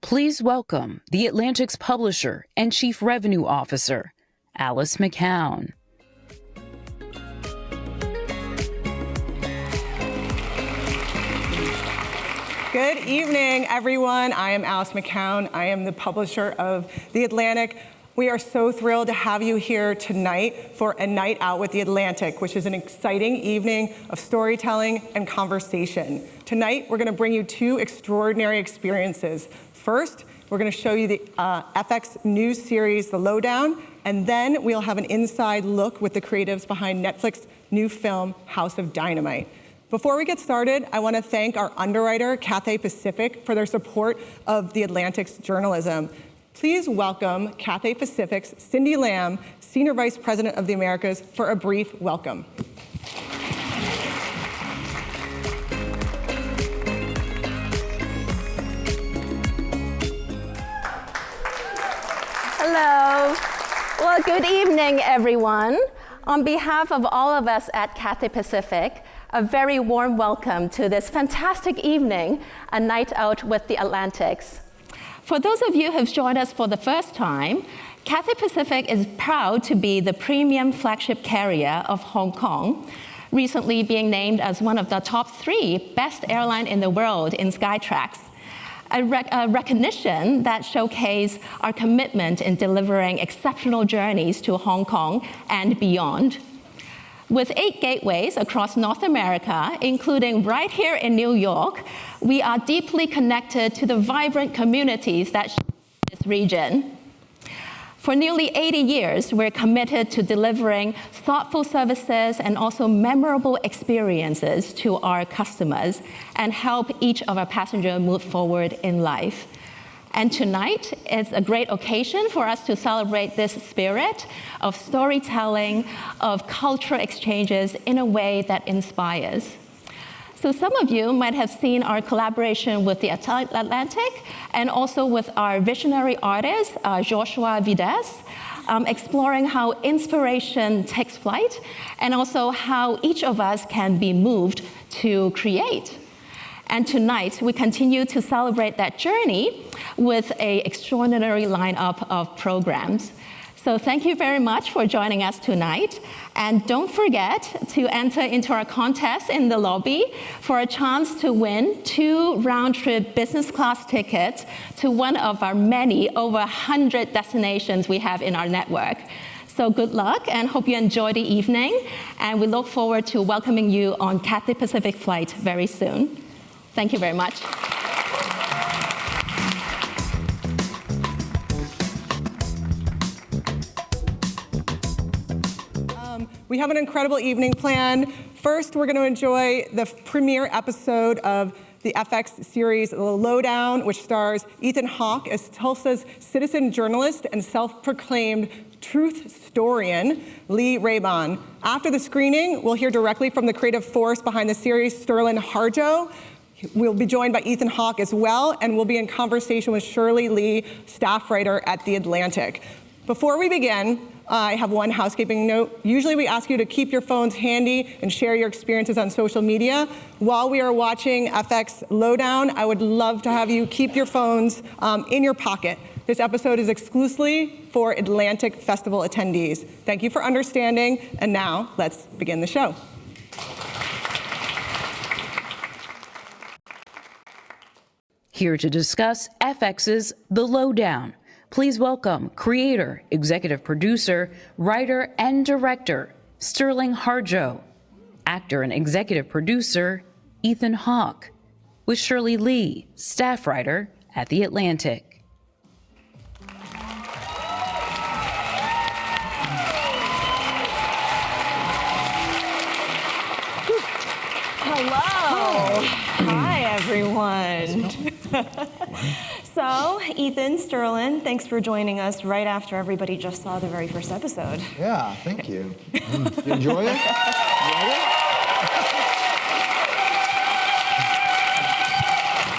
Please welcome the Atlantic's publisher and chief revenue officer, Alice McKown. Good evening, everyone. I am Alice McKown. I am the publisher of The Atlantic. We are so thrilled to have you here tonight for a night out with The Atlantic, which is an exciting evening of storytelling and conversation. Tonight, we're going to bring you two extraordinary experiences. First, we're going to show you the FX news series, The Lowdown, and then we'll have an inside look with the creatives behind Netflix's new film, House of Dynamite. Before we get started, I want to thank our underwriter, Cathay Pacific, for their support of The Atlantic's journalism. Please welcome Cathay Pacific's Cindy Lamb, Senior Vice President of the Americas, for a brief welcome. Hello. Well, good evening, everyone. On behalf of all of us at Cathay Pacific, a very warm welcome to this fantastic evening, a night out with the Atlantics. For those of you who've joined us for the first time, Cathay Pacific is proud to be the premium flagship carrier of Hong Kong, recently being named as one of the top 3 best airline in the world in Skytrax, a recognition that showcases our commitment in delivering exceptional journeys to Hong Kong and beyond. With 8 gateways across North America, including right here in New York, we are deeply connected to the vibrant communities that shape this region. For nearly 80 years, we're committed to delivering thoughtful services and also memorable experiences to our customers and help each of our passengers move forward in life. And tonight, it's a great occasion for us to celebrate this spirit of storytelling, of cultural exchanges in a way that inspires. So some of you might have seen our collaboration with the Atlantic and also with our visionary artist, Joshua Vides, exploring how inspiration takes flight and also how each of us can be moved to create. And tonight, we continue to celebrate that journey with an extraordinary lineup of programs. So thank you very much for joining us tonight. And don't forget to enter into our contest in the lobby for a chance to win 2 round-trip business class tickets to one of our many, over 100 destinations we have in our network. So good luck and hope you enjoy the evening. And we look forward to welcoming you on Cathay Pacific flight very soon. Thank you very much. We have an incredible evening planned. First, we're going to enjoy the premiere episode of the FX series, The Lowdown, which stars Ethan Hawke as Tulsa's citizen journalist and self-proclaimed truthstorian, Lee Raybon. After the screening, we'll hear directly from the creative force behind the series, Sterlin Harjo. We'll be joined by Ethan Hawke as well, and we'll be in conversation with Shirley Li, staff writer at The Atlantic. Before we begin, I have one housekeeping note. Usually we ask you to keep your phones handy and share your experiences on social media. While we are watching FX Lowdown, I would love to have you keep your phones in your pocket. This episode is exclusively for Atlantic Festival attendees. Thank you for understanding, and now let's begin the show. Here to discuss FX's The Lowdown, please welcome creator, executive producer, writer, and director, Sterlin Harjo, actor and executive producer, Ethan Hawke, with Shirley Li, staff writer at The Atlantic. Hello. Hi, everyone. So, Ethan, Sterlin, thanks for joining us right after everybody just saw the very first episode. Yeah, thank you. You enjoy it?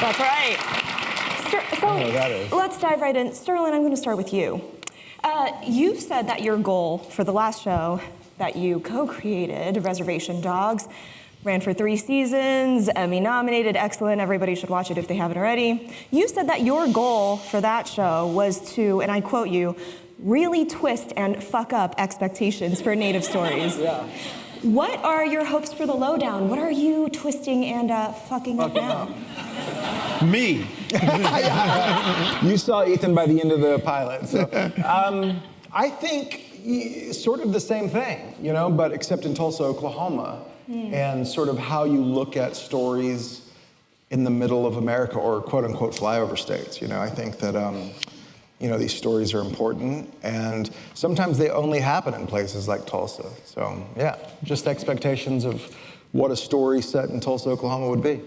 That's right. Let's dive right in. Sterlin, I'm going to start with you. You've said that your goal for the last show that you co-created, Reservation Dogs, Ran for 3 seasons, Emmy nominated, excellent. Everybody should watch it if they haven't already. You said that your goal for that show was to, and I quote you, really twist and fuck up expectations for Native stories. Yeah. What are your hopes for the Lowdown? What are you twisting and fucking up now? Me. You saw Ethan by the end of the pilot. So, I think sort of the same thing, you know, but except in Tulsa, Oklahoma, and sort of how you look at stories in the middle of America or quote unquote flyover states. You know, I think that, you know, these stories are important, and sometimes they only happen in places like Tulsa. So yeah, just expectations of what a story set in Tulsa, Oklahoma would be.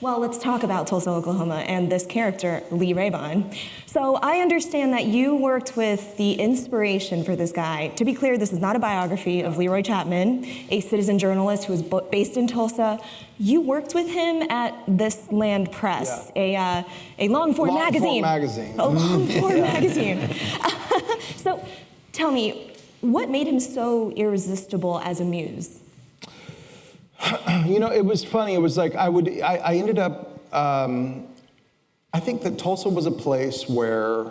Well, let's talk about Tulsa, Oklahoma, and this character, Lee Raybon. So I understand that you worked with the inspiration for this guy. To be clear, this is not a biography of Leroy Chapman, a citizen journalist who was based in Tulsa. You worked with him at This Land Press, a long-form magazine. Magazine. A long-form magazine. So tell me, what made him so irresistible as a muse? You know, it was funny. It was like I ended up, I think that Tulsa was a place where,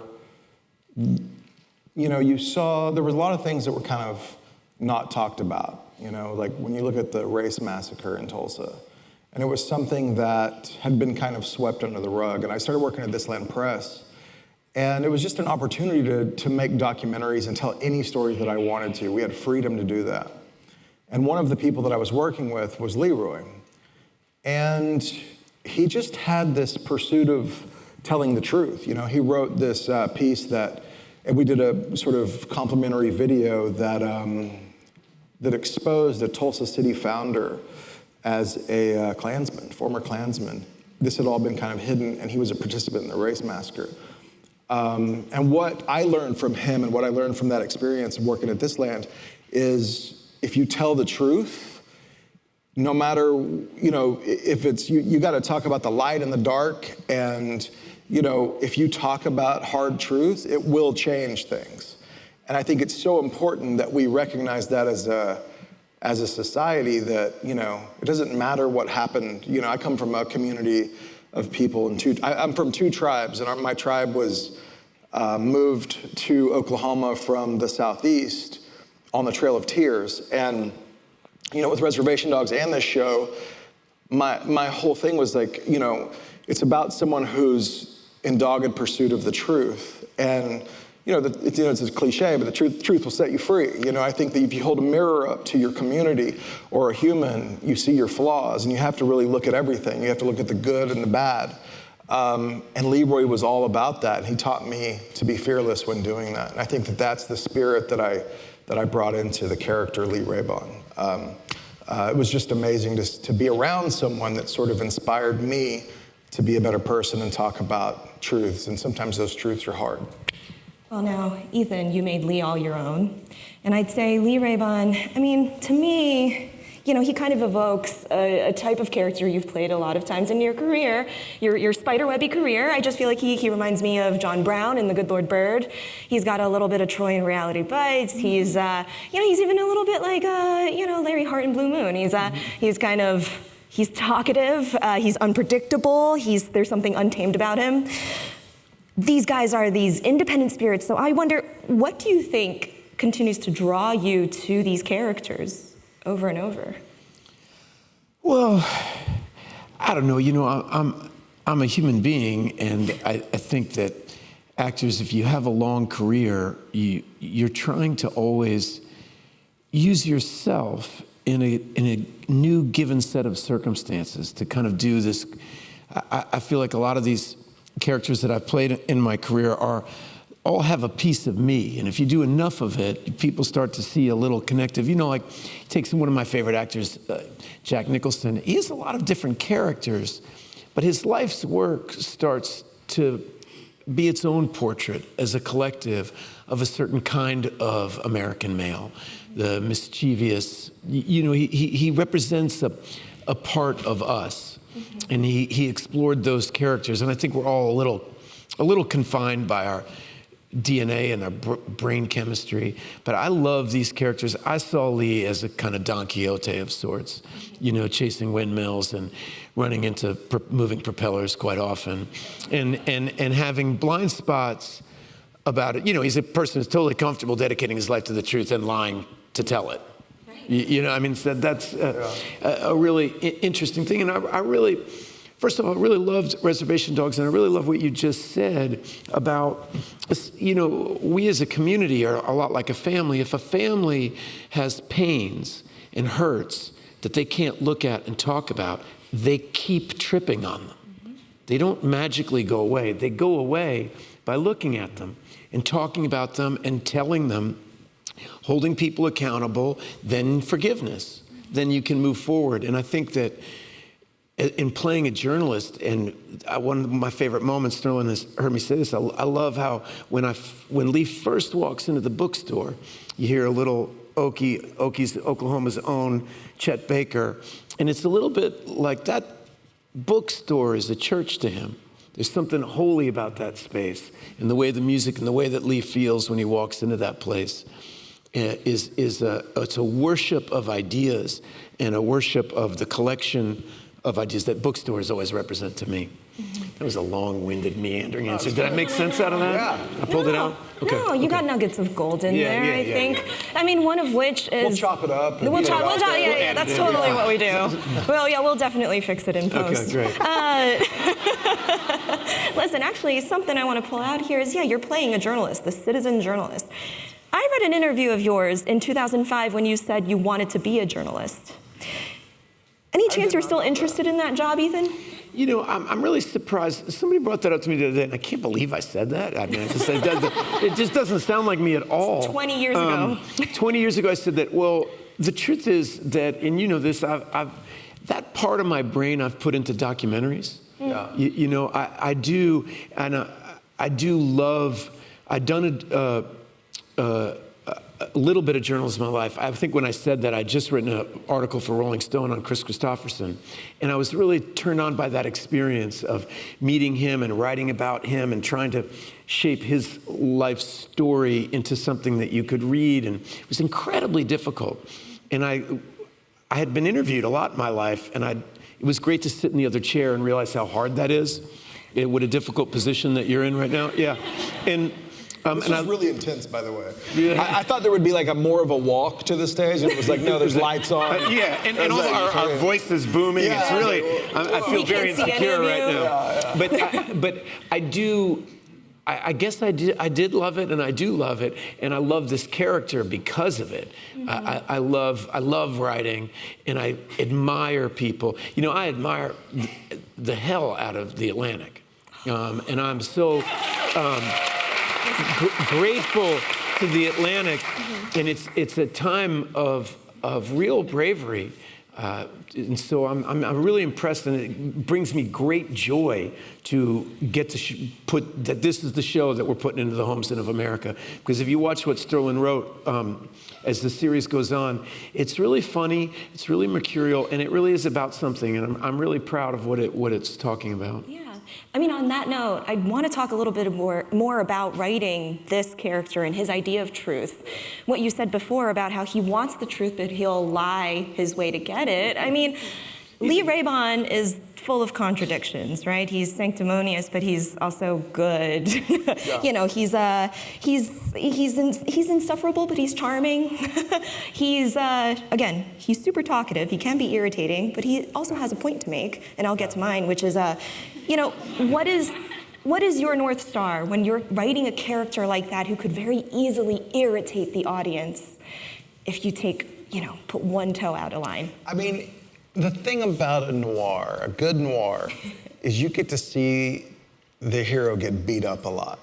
you know, you saw, there was a lot of things that were kind of not talked about, you know, like when you look at the race massacre in Tulsa. And it was something that had been kind of swept under the rug. And I started working at This Land Press. And it was just an opportunity to make documentaries and tell any story that I wanted to. We had freedom to do that. And one of the people that I was working with was Leroy. And he just had this pursuit of telling the truth. You know, he wrote this piece that, and we did a sort of complimentary video that, that exposed a Tulsa City founder as a Klansman, former Klansman. This had all been kind of hidden, and he was a participant in the race massacre. And what I learned from him and what I learned from that experience of working at This Land is, if you tell the truth, no matter, you know, if it's, you got to talk about the light and the dark, and, you know, if you talk about hard truths, it will change things. And I think it's so important that we recognize that as a society, that, you know, it doesn't matter what happened. You know, I come from a community of people, and I'm from 2 tribes, and my tribe was moved to Oklahoma from the southeast on the Trail of Tears. And, you know, with Reservation Dogs and this show, my whole thing was like, you know, it's about someone who's in dogged pursuit of the truth. And, you know, it's a cliche, but the truth will set you free. You know, I think that if you hold a mirror up to your community or a human, you see your flaws, and you have to really look at everything. You have to look at the good and the bad. And Leroy was all about that, and he taught me to be fearless when doing that. And I think that that's the spirit that I brought into the character Lee Raybon. It was just amazing to be around someone that sort of inspired me to be a better person and talk about truths, and sometimes those truths are hard. Well, now, Ethan, you made Lee all your own. And I'd say Lee Raybon, I mean, to me, you know, he kind of evokes a type of character you've played a lot of times in your career, your spiderwebby career. I just feel like he reminds me of John Brown in The Good Lord Bird. He's got a little bit of Troy in Reality Bites. He's, you know, he's even a little bit like, you know, Larry Hart in Blue Moon. He's kind of, he's talkative, he's unpredictable, there's something untamed about him. These guys are these independent spirits, so I wonder, what do you think continues to draw you to these characters over and over? Well, I don't know. You know, I'm a human being, and I think that actors, if you have a long career, you're trying to always use yourself in a new given set of circumstances to kind of do this. I feel like a lot of these characters that I've played in my career all have a piece of me, and if you do enough of it, people start to see a little connective. You know, like, take one of my favorite actors, Jack Nicholson. He has a lot of different characters, but his life's work starts to be its own portrait as a collective of a certain kind of American male, the mischievous. You know, he represents a part of us, and he explored those characters, and I think we're all a little confined by our DNA and our brain chemistry. But I love these characters. I saw Lee as a kind of Don Quixote of sorts, you know, chasing windmills and running into moving propellers quite often, and having blind spots about it. You know, he's a person who's totally comfortable dedicating his life to the truth and lying to tell it. Right. You know, I mean, so that's a really interesting thing. And I really, first of all, I really loved Reservation Dogs, and I really love what you just said about, you know, we as a community are a lot like a family. If a family has pains and hurts that they can't look at and talk about, they keep tripping on them. Mm-hmm. They don't magically go away. They go away by looking at them and talking about them and telling them, holding people accountable, then forgiveness. Then you can move forward. And I think that in playing a journalist, and one of my favorite moments, Sterlin has heard me say this, I love how when Lee first walks into the bookstore, you hear a little Oki's Oklahoma's own Chet Baker, and it's a little bit like that bookstore is a church to him. There's something holy about that space, and the way the music and the way that Lee feels when he walks into that place it's a worship of ideas and a worship of the collection of ideas that bookstores always represent to me. Mm-hmm. That was a long-winded, meandering answer. Did I make sense out of that? Yeah. I pulled it out? Okay. No, you got nuggets of gold in there, I think. I mean, one of which is... We'll chop it up. We'll chop, yeah, that's totally what we do. Well, yeah, we'll definitely fix it in post. Okay, great. Listen, actually, something I want to pull out here is, you're playing a journalist, the citizen journalist. I read an interview of yours in 2005 when you said you wanted to be a journalist. Any chance you're still interested in that job, Ethan? You know, I'm really surprised. Somebody brought that up to me the other day, and I can't believe I said that. I mean, it just doesn't sound like me at all. 20 years ago. 20 years ago, I said that. Well, the truth is that, and you know this, that part of my brain I've put into documentaries. Yeah. You know, I do, and I do love. I've done a little bit of journalism in my life. I think when I said that, I'd just written an article for Rolling Stone on Chris Christopherson. And I was really turned on by that experience of meeting him and writing about him and trying to shape his life story into something that you could read. And it was incredibly difficult. And I had been interviewed a lot in my life, and it was great to sit in the other chair and realize how hard that is. What a difficult position that you're in right now. Yeah. And this was really intense, by the way. Yeah. I thought there would be like more of a walk to the stage, and it was like, no, there's lights on. And all our voices booming. Yeah. It's really, I feel very insecure right now. Yeah. But I do, I guess I did love it, and I do love it, and I love this character because of it. Mm-hmm. I love writing, and I admire people. You know, I admire the hell out of the Atlantic, and I'm so. Grateful to the Atlantic, and it's a time of real bravery, and so I'm really impressed, and it brings me great joy to get to put that this is the show that we're putting into the Homestead of America. Because if you watch what Sterlin wrote as the series goes on, it's really funny, it's really mercurial, and it really is about something, and I'm really proud of what it's talking about. Yeah. I mean, on that note, I want to talk a little bit more about writing this character and his idea of truth. What you said before about how he wants the truth, but he'll lie his way to get it. I mean, Lee Raybon is full of contradictions, right? He's sanctimonious, but he's also good. Yeah. You know, he's insufferable, but he's charming. He's super talkative. He can be irritating, but he also has a point to make, and I'll get to mine, which is, you know, what is your North Star when you're writing a character like that who could very easily irritate the audience if you put one toe out of line? I mean, the thing about a good noir, is you get to see the hero get beat up a lot.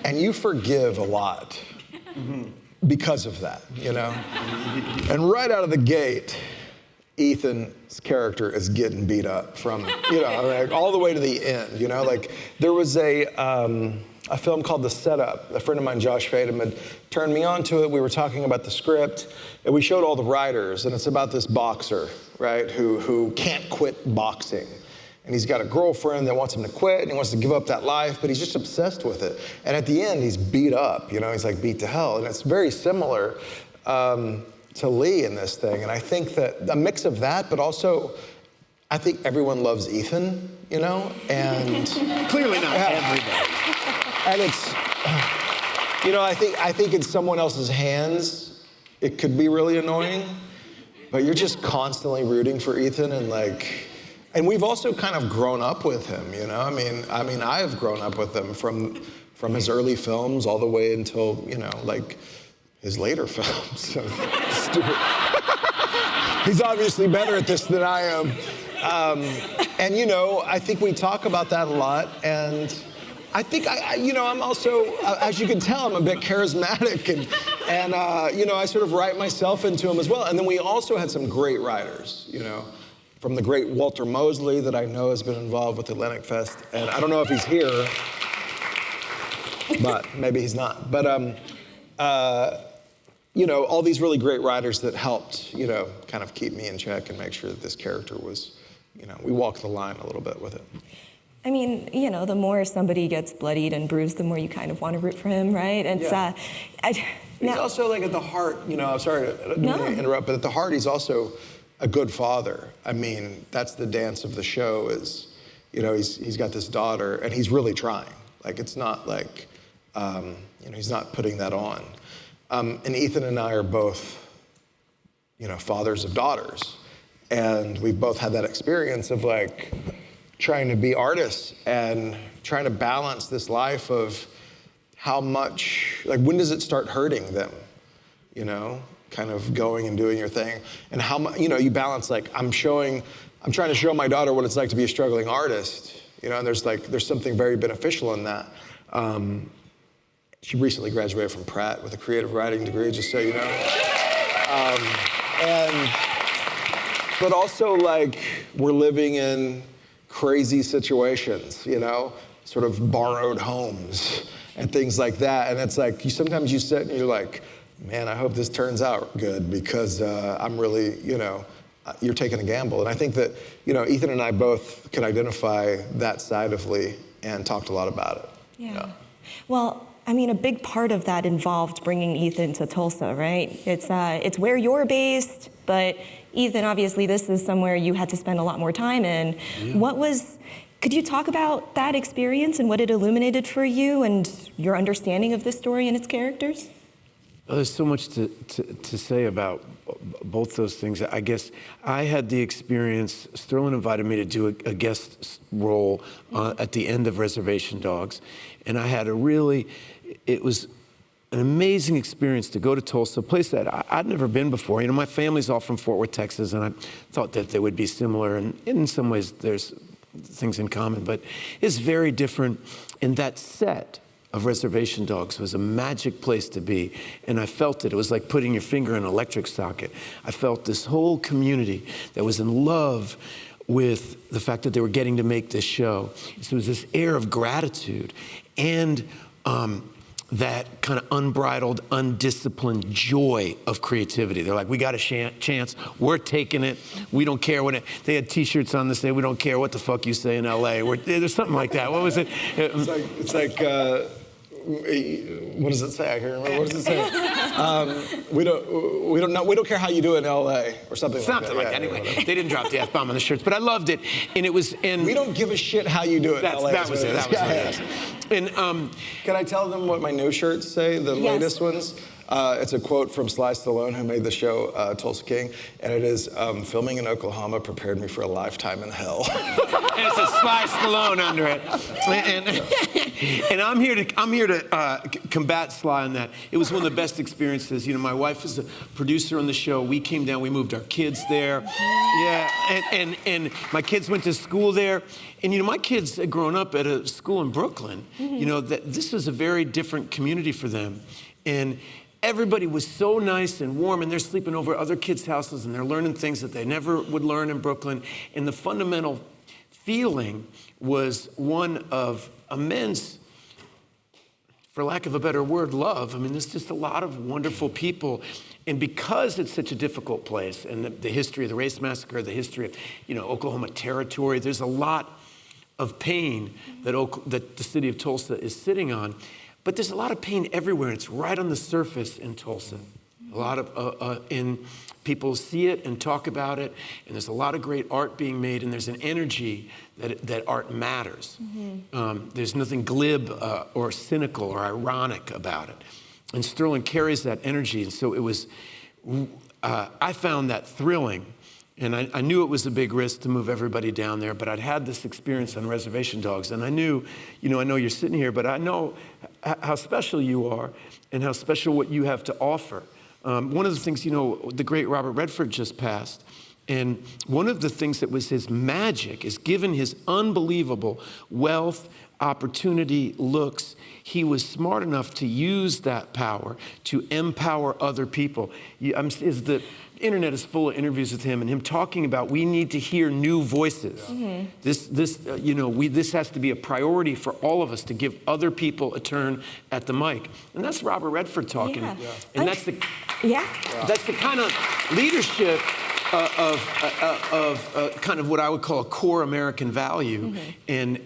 And you forgive a lot because of that, you know? And right out of the gate, Ethan's character is getting beat up from, like all the way to the end, you know? Like there was a film called The Setup. A friend of mine, Josh Fadem, had turned me on to it. We were talking about the script, and we showed all the writers, and it's about this boxer, right, who can't quit boxing. and he's got a girlfriend that wants him to quit, and he wants to give up that life, but he's just obsessed with it. And at the end, he's beat up, he's like beat to hell. And it's very similar to Lee in this thing. And I think that a mix of that, but also, I think everyone loves Ethan, and Clearly not everybody. And it's, I think in someone else's hands, it could be really annoying, but you're just constantly rooting for Ethan, and we've also kind of grown up with him, I mean, I've grown up with him from his early films all the way until, his later films. So stupid. He's obviously better at this than I am. And I think we talk about that a lot, and I think I'm also, as you can tell, I'm a bit charismatic, and I sort of write myself into him as well. And then we also had some great writers, from the great Walter Mosley that I know has been involved with Atlantic Fest, and I don't know if he's here, but maybe he's not. But all these really great writers that helped, kind of keep me in check and make sure that this character was, we walked the line a little bit with it. I mean, the more somebody gets bloodied and bruised, the more you kind of want to root for him, right? And he's also at the heart, I'm sorry to interrupt, but at the heart, he's also a good father. I mean, that's the dance of the show is, he's got this daughter and he's really trying. It's not like, he's not putting that on. And Ethan and I are both, fathers of daughters. And we've both had that experience of trying to be artists and trying to balance this life of how much, when does it start hurting them? Kind of going and doing your thing. And how much, you balance, I'm trying to show my daughter what it's like to be a struggling artist, and there's something very beneficial in that. She recently graduated from Pratt with a creative writing degree, just so you know. But also, we're living in crazy situations, sort of borrowed homes and things like that. And it's sometimes you sit and you're like, man, I hope this turns out good because I'm really, you're taking a gamble. And I think that, Ethan and I both could identify that side of Lee and talked a lot about it. Yeah. Well, I mean, a big part of that involved bringing Ethan to Tulsa, right? It's where you're based, but Ethan, obviously, this is somewhere you had to spend a lot more time in. Yeah. Could you talk about that experience and what it illuminated for you and your understanding of this story and its characters? Well, there's so much to say about both those things. I guess I had the experience, Sterlin invited me to do a guest role at the end of Reservation Dogs, and I had it was an amazing experience to go to Tulsa, a place that I'd never been before. My family's all from Fort Worth, Texas, and I thought that they would be similar, and in some ways there's things in common, but it's very different. And that set of Reservation Dogs was a magic place to be, and I felt it. It was like putting your finger in an electric socket. I felt this whole community that was in love with the fact that they were getting to make this show. So it was this air of gratitude and that kind of unbridled, undisciplined joy of creativity. They're like, we got a chance, we're taking it, we don't care what they had t-shirts on that say, we don't care what the fuck you say in LA. There's something like that. What was it? It's like what does it say? I can't remember. What does it say? We don't care how you do it in LA or something like that. Something like that. Anyway, they didn't drop the F-bomb on the shirts, but I loved it. And it was, and we don't give a shit how you do it in LA. That was it. That was it. And can I tell them what my new shirts say? The latest ones. It's a quote from Sly Stallone, who made the show Tulsa King, and it is, filming in Oklahoma prepared me for a lifetime in hell. And it says Sly Stallone under it. And I'm here to combat Sly on that. It was one of the best experiences. My wife is a producer on the show. We came down, we moved our kids there. Yeah, and my kids went to school there. And my kids had grown up at a school in Brooklyn. That this was a very different community for them. And everybody was so nice and warm, and they're sleeping over other kids' houses, and they're learning things that they never would learn in Brooklyn. And the fundamental feeling was one of immense for lack of a better word, love. I mean, there's just a lot of wonderful people. And because it's such a difficult place, and the history of the race massacre, the history of, Oklahoma Territory, there's a lot of pain that the city of Tulsa is sitting on. But there's a lot of pain everywhere, and it's right on the surface in Tulsa. A lot of, people see it and talk about it, and there's a lot of great art being made, and there's an energy that art matters. There's nothing glib or cynical or ironic about it. And Sterlin carries that energy, and so it was, I found that thrilling. And I knew it was a big risk to move everybody down there, but I'd had this experience on Reservation Dogs, and I knew, I know you're sitting here, but I know how special you are and how special what you have to offer. One of the things, the great Robert Redford just passed, and one of the things that was his magic is given his unbelievable wealth, opportunity, looks, he was smart enough to use that power to empower other people. The internet is full of interviews with him and him talking about we need to hear new voices. This has to be a priority for all of us to give other people a turn at the mic. And that's Robert Redford talking. Yeah. And that's the kind of leadership of kind of what I would call a core American value. And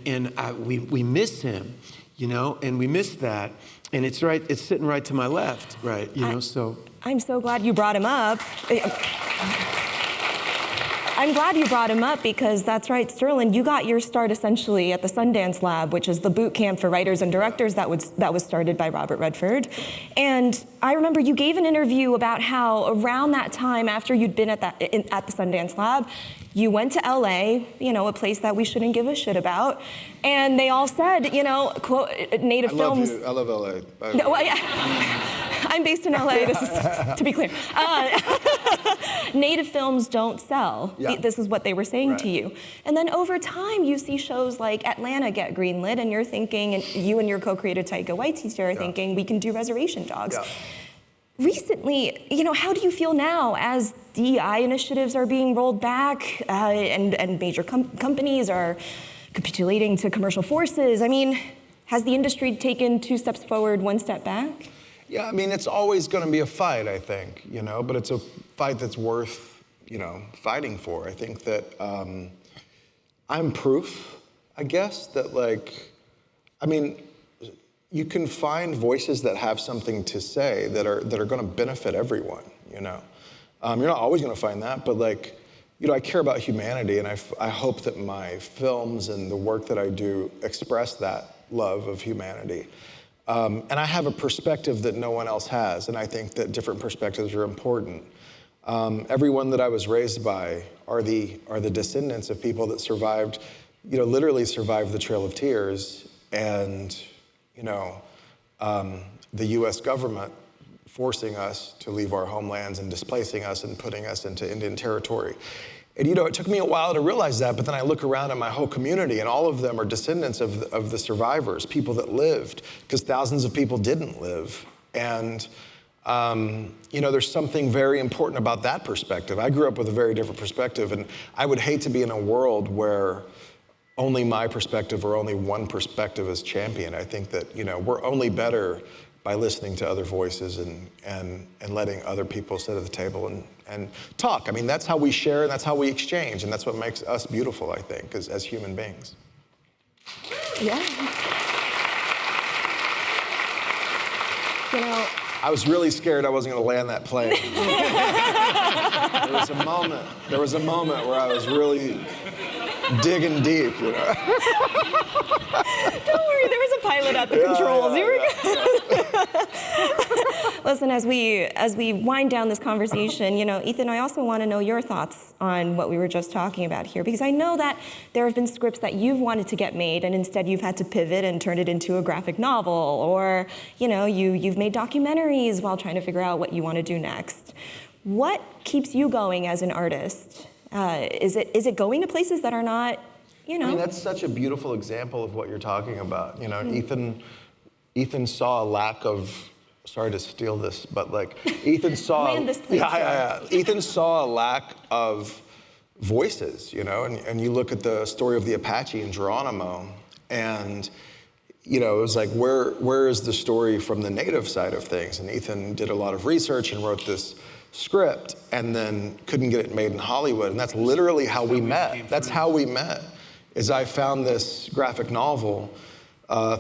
we miss him, and we miss that. And it's sitting right to my left, right? So. I'm so glad you brought him up. I'm glad you brought him up because that's right, Sterlin, you got your start essentially at the Sundance Lab, which is the boot camp for writers and directors that was started by Robert Redford. And I remember you gave an interview about how around that time after you'd been at the Sundance Lab, you went to LA, a place that we shouldn't give a shit about. And they all said, quote, native films. I love LA. No, well, yeah. I'm based in LA, this is to be clear. Native films don't sell. Yeah. This is what they were saying to you. And then over time, you see shows like Atlanta get greenlit, and you're thinking, and you and your co-creator Taika Waititi are thinking, we can do Reservation Dogs. Yeah. Recently, how do you feel now as DEI initiatives are being rolled back and major companies are capitulating to commercial forces? I mean, has the industry taken 2 steps forward, 1 step back? Yeah, I mean, it's always going to be a fight, I think, but it's a fight that's worth, fighting for. I think that I'm proof, I guess, that you can find voices that have something to say that are going to benefit everyone, You're not always going to find that, but I care about humanity, and I hope that my films and the work that I do express that love of humanity. And I have a perspective that no one else has, and I think that different perspectives are important. Everyone that I was raised by are the descendants of people that survived, literally survived the Trail of Tears, and the U.S. government forcing us to leave our homelands and displacing us and putting us into Indian territory. And it took me a while to realize that, but then I look around at my whole community and all of them are descendants of the survivors, people that lived, because thousands of people didn't live. And, there's something very important about that perspective. I grew up with a very different perspective, and I would hate to be in a world where only my perspective or only one perspective is championed. I think that, we're only better by listening to other voices and letting other people sit at the table and talk. I mean, that's how we share, and that's how we exchange, and that's what makes us beautiful, I think, as human beings. Yeah. I was really scared I wasn't going to land that plane. There was a moment where I was really digging deep, Don't worry, there was a pilot at the controls. You were good. Listen, as we wind down this conversation, Ethan, I also want to know your thoughts on what we were just talking about here, because I know that there have been scripts that you've wanted to get made, and instead you've had to pivot and turn it into a graphic novel, or you've made documentaries while trying to figure out what you want to do next. What keeps you going as an artist? Is it going to places that are not, I mean, that's such a beautiful example of what you're talking about. Ethan saw a lack of, sorry to steal this, but Ethan saw, Ethan saw a lack of voices, and you look at the story of the Apache and Geronimo, and you know, it was like, where is the story from the native side of things? And Ethan did a lot of research and wrote this script and then couldn't get it made in Hollywood. And that's literally how we met. That's how we met, is I found this graphic novel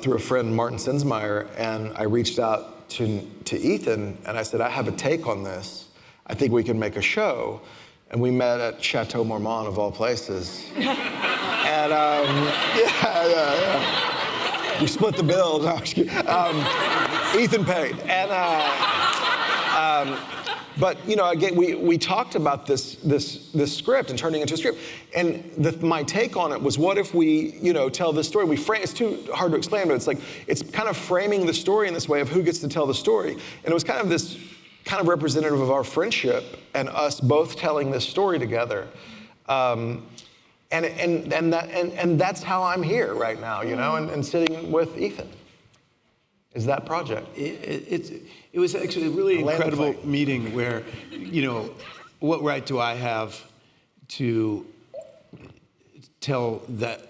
through a friend, Martin Sinsmeyer, and I reached out to Ethan and I said, I have a take on this. I think we can make a show. And we met at Chateau Marmont, of all places. And yeah. We split the bill. No, Ethan paid. And but you know, again, we talked about this script and turning it into a script. And my take on it was, what if we, you know, tell this story? It's too hard to explain, but it's like, it's kind of framing the story in this way of who gets to tell the story. And it was kind of this kind of representative of our friendship and us both telling this story together. And that's how I'm here right now, you know, and sitting with Ethan. Is that project? It was actually a really incredible meeting where, you know, what right do I have to tell that?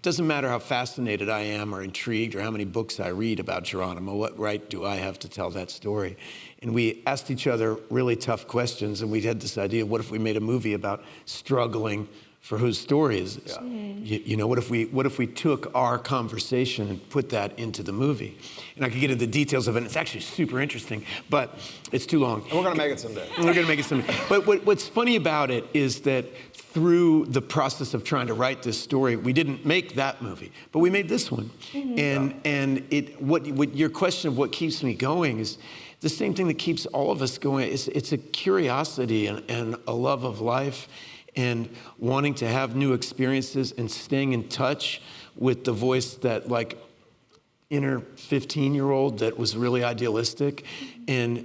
Doesn't matter how fascinated I am or intrigued or how many books I read about Geronimo, what right do I have to tell that story? And we asked each other really tough questions, and we had this idea, what if we made a movie about struggling for whose story is this? Yeah. You know, what if we took our conversation and put that into the movie? And I could get into the details of it, and it's actually super interesting, but it's too long. And we're gonna make it someday. We're gonna make it someday. But what's funny about it is that through the process of trying to write this story, we didn't make that movie, but we made this one. Mm-hmm. And what your question of what keeps me going is the same thing that keeps all of us going. It's a curiosity and a love of life, and wanting to have new experiences and staying in touch with the voice that, like, inner 15-year-old that was really idealistic, and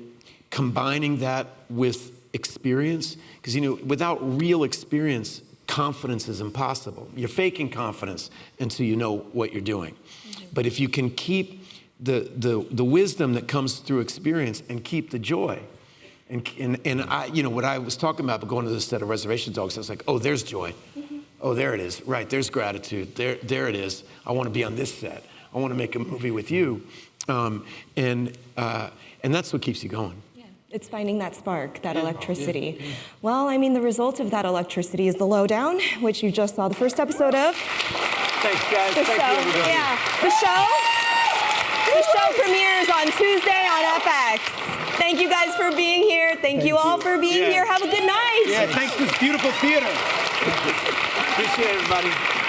combining that with experience. Because, you know, without real experience, confidence is impossible. You're faking confidence until you know what you're doing. Mm-hmm. But if you can keep the wisdom that comes through experience and keep the joy, and I, you know, what I was talking about, but going to the set of Reservation Dogs, I was like, oh, there's joy. Mm-hmm. Oh, there it is. Right, there's gratitude. There it is. I want to be on this set. I want to make a movie with you. And that's what keeps you going. Yeah, it's finding that spark, that electricity. Yeah. Well, I mean, the result of that electricity is The Lowdown, which you just saw the first episode of. Thanks, guys. Thank you, everybody. Yeah, the show premieres on Tuesday on FX. Thank you guys for being here. Thank you all for being here. Have a good night. Yeah, thanks to this beautiful theater. Appreciate it, everybody.